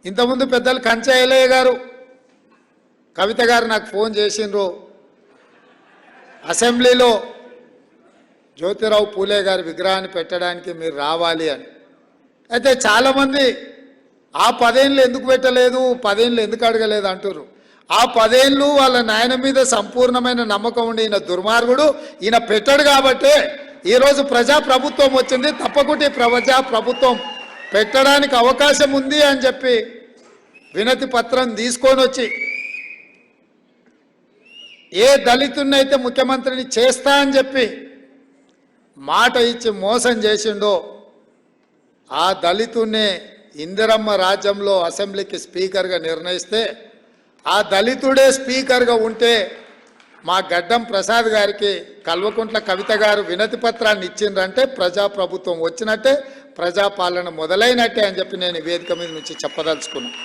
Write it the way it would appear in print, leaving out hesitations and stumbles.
ఇంతకుముందు పెద్దలు కంచయ్యలయ్య గారు కవిత గారు నాకు ఫోన్ చేసిండ్రు, అసెంబ్లీలో జ్యోతిరావు పూలే గారి విగ్రహాన్ని పెట్టడానికి మీరు రావాలి అని. అయితే చాలామంది ఆ 10 ఏళ్ళు ఎందుకు పెట్టలేదు, 10 ఏళ్ళు ఎందుకు అడగలేదు అంటారు. ఆ 10 ఏళ్ళు వాళ్ళ నాయన మీద సంపూర్ణమైన నమ్మకం ఉండి ఈయన దుర్మార్గుడు, ఈయన పెట్టాడు కాబట్టే ఈరోజు ప్రజాప్రభుత్వం వచ్చింది. తప్పకుండా ప్రజాప్రభుత్వం పెట్టడానికి అవకాశం ఉంది అని చెప్పి వినతి పత్రం తీసుకొని వచ్చి ఏ దళితున్నైతే ముఖ్యమంత్రిని చేస్తా అని చెప్పి మాట ఇచ్చి మోసం చేసిండో ఆ దళితున్నే ఇందిరమ్మ రాజ్యంలో అసెంబ్లీకి స్పీకర్గా నిర్ణయిస్తే ఆ దళితుడే స్పీకర్గా ఉంటే మా గడ్డం ప్రసాద్ గారికి కల్వకుంట్ల కవిత గారు వినతి పత్రాన్ని ఇచ్చిండ్రంటే ప్రజాప్రభుత్వం వచ్చినట్టే, ప్రజాపాలన మొదలైనట్టే అని చెప్పి నేను వేదిక మీద నుంచి చెప్పదలుచుకున్నాను.